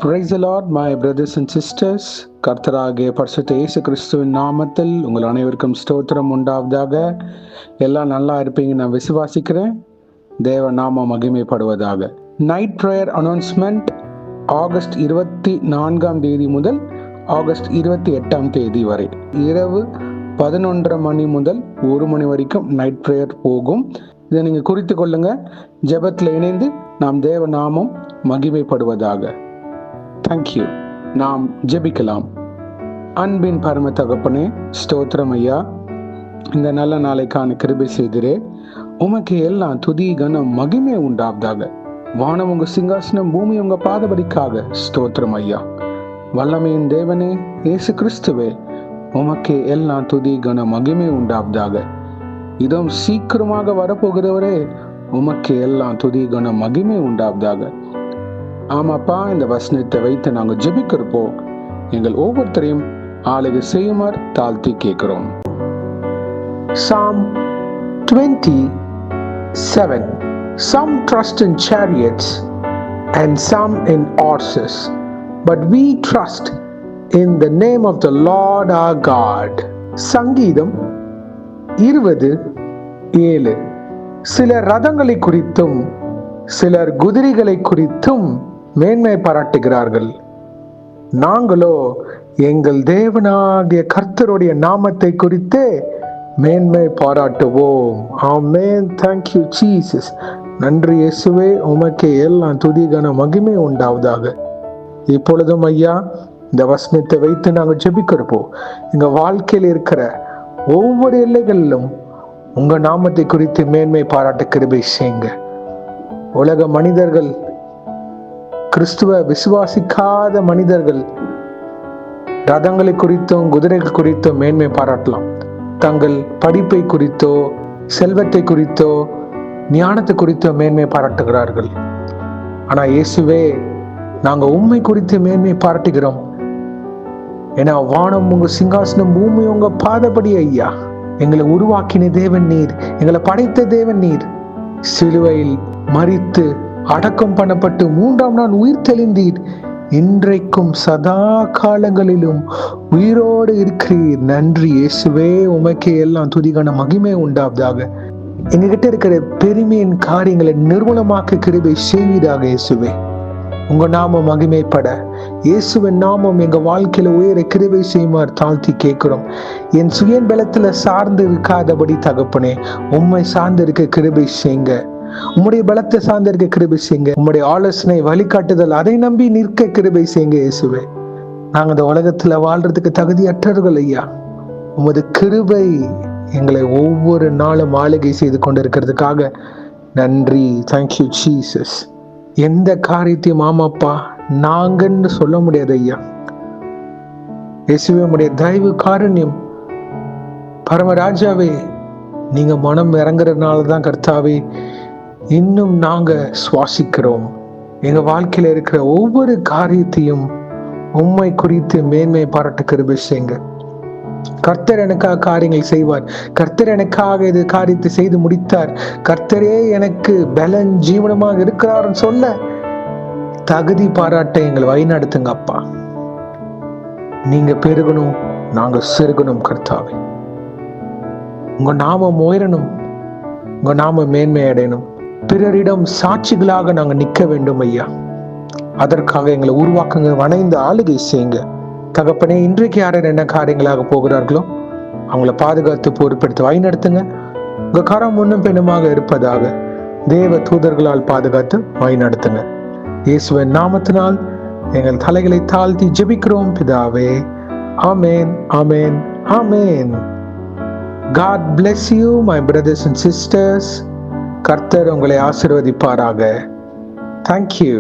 Praise the Lord, my brothers and sisters. கர்த்தராகிய பரிசுத்த இயேசு கிறிஸ்துவின் நாமத்தில் உங்கள் அனைவருக்கும் ஸ்தோத்திரம் உண்டாவதாக. எல்லாம் நல்லா இருப்பீங்க நான் விசுவாசிக்கிறேன். தேவ நாமம் மகிமைப்படுவதாக. நைட் ப்ரேயர் அனௌன்ஸ்மெண்ட் ஆகஸ்ட் 24ஆம் தேதி முதல் ஆகஸ்ட் 28ஆம் தேதி வரை இரவு 11:30 மணி முதல் 1 மணி வரைக்கும் நைட் ப்ரேயர் போகும். இதை நீங்கள் குறித்து கொள்ளுங்க. ஜெபத்தில் இணைந்து நாம் தேவ நாமம் மகிமைப்படுவதாக. தேங்க்யூ. நாம் ஜெபிக்கலாம். அன்பின் பரம தகப்பனே, ஸ்தோத்திரம் ஐயா. இந்த நல்ல நாளைக்கான கிருபை செய்திரே. உமக்கு எல்லாம் துதி கனம் மகிமை உண்டாவதாக. வானம் உங்க சிங்காசனம், பூமி உங்க பாதபடிக்காக. ஸ்தோத்திரம் ஐயா. வல்லமையின் தேவனே இயேசு கிறிஸ்துவே, உமக்கு எல்லாம் துதி கனம் மகிமை உண்டாவதாக. இதுவும் சீக்கிரமாக வரப்போகிறவரே, உமக்கு எல்லாம் துதி கனம் மகிமை உண்டாவதாக. ஆமாப்பா, இந்த வசனத்தை வைத்து நாங்கள் ஜெபிக்கிறப்போ எங்கள் ஒவ்வொருத்தரையும் ஆளுகை செய்யுமாறு தாழ்த்தி கேட்கிறோம். Psalm 27. Some trust in chariots and some in horses, but we trust in the name of the Lord our God. சங்கீதம் 20:7. சிலர் ரதங்களை குறித்தும் சிலர் குதிரைகளை குறித்தும் மேன்மை பாராட்டுகிறார்கள். நாங்களோ எங்கள் தேவனாகிய கர்த்தருடைய நாமத்தை குறித்தே மேன்மை பாராட்டுவோம். ஆமென். Thank you Jesus. நன்றி இயேசுவே, உமக்கே எல்லாம் துதி கன மகிமை உண்டாவதாக. இப்பொழுதும் ஐயா, இந்த வசனத்தை வைத்து நாங்கள் ஜெபிக்கிறப்போ எங்க வாழ்க்கையில் இருக்கிற ஒவ்வொரு எல்லைகளிலும் உங்க நாமத்தை குறித்து மேன்மை பாராட்ட கிருபை செய்யுங்க. உலக மனிதர்கள், கிறிஸ்துவ விசுவாசிக்காத மனிதர்கள் ரதங்களை குறித்தும் குதிரைகள் குறித்தும் மேன்மை பாராட்டலாம். தங்கள் படிப்பை குறித்தோ செல்வத்தை குறித்தோ ஞானத்தை குறித்தோ மேன்மை பாராட்டுகிறார்கள். ஆனா இயேசுவே, நாங்க உண்மை குறித்து மேன்மை பாராட்டுகிறோம். ஏன்னா வானம் உங்க சிங்காசனம், பூமி உங்க பாதபடி ஐயா. எங்களை உருவாக்கின தேவன் நீர், எங்களை படைத்த தேவன் நீர். சிலுவையில் மரித்து அடக்கம் பண்ணப்பட்டு 3ஆம் நாள் உயிர் தெளிந்தீர். இன்றைக்கும் சதா காலங்களிலும் உயிரோடு இருக்கிறீர். நன்றி இயேசுவே, உமக்கே எல்லாம் துதிகான மகிமை உண்டாவதாக. எங்ககிட்ட இருக்கிற பெருமையின் காரியங்களை நிர்மூலமாக்க கிருபை செய்வீராக இயேசுவே. உங்க நாமம் மகிமைப்பட இயேசுவின் நாமம் எங்க வாழ்க்கையில உயர கிருபை செய்யுமாறு தாழ்த்தி கேட்கிறோம். என் சுயன் பலத்துல சார்ந்து இருக்காதபடி தகப்பனே, உம்மை சார்ந்து இருக்க கிருபை செய்யுங்க. உம்முடைய பலத்தை சார்ந்து இருக்க கிருபை செய்யுங்க. உம்முடைய ஆலோசனை வழிகாட்டுதல் அதை நம்பி நிற்க கிருபை செய்யுங்க இயேசுவே. நாங்க இந்த உலகத்துல வாழ்றதுக்கு தகுதியற்றவர்கள் ஐயா. உமது கிருபை எங்களை ஒவ்வொரு நாளும் ஆளுகை செய்து கொண்டிருக்கிறதுக்காக நன்றி. Thank you Jesus. எந்த காரியத்தையும் ஆமாப்பா நாங்கன்னு சொல்ல முடியாது ஐயா. இயேசுவே, உம்முடைய தயவு காருண்யம் பரமராஜாவே, நீங்க மனம் இறங்குறதுனாலதான் கர்த்தாவே இன்னும் நாங்க சுவாசிக்கிறோம். எங்க வாழ்க்கையில இருக்கிற ஒவ்வொரு காரியத்தையும் உம்மை குறித்து மேன்மை பாராட்ட கிருபை செய்யுங்க. கர்த்தர் எனக்காக காரியங்கள் செய்வார். கர்த்தர் எனக்காக இது காரியத்தை செய்து முடித்தார். கர்த்தரே எனக்கு பலன் ஜீவனமாக இருக்கிறார்னு சொல்ல தகுதி பாராட்ட எங்களை வழிநடத்துங்க அப்பா. நீங்க பெருகணும், நாங்க சிறுகணும் கர்த்தாவே. உங்க நாமம் உயரணும், உங்க நாம மேன்மை அடையணும். பிறரிடம் சாட்சிகளாக நாங்க நிற்க வேண்டும் ஐயா. அதற்காக எங்களை உருவாக்குங்க, வணைந்து ஆளுகை செய்யுங்க தகப்பனே. இன்றைக்கு யார் என்ன காரியங்களாக போகிறார்களோ அவங்கள பாதுகாத்து பொறுப்பெடுத்து வழிநடத்துங்க. உங்க கரம் முன்னும் பெண்ணுமாக இருப்பதாக தேவ தூதர்களால் பாதுகாத்து வழிநடத்துங்க. இயேசுவின் நாமத்தினால் எங்கள் தலைகளை தாழ்த்தி ஜெபிக்கிறோம் பிதாவே. ஆமென், ஆமென், ஆமென். God bless you my brothers and sisters. கர்த்தர் உங்களை ஆசீர்வதிப்பாராக. Thank you.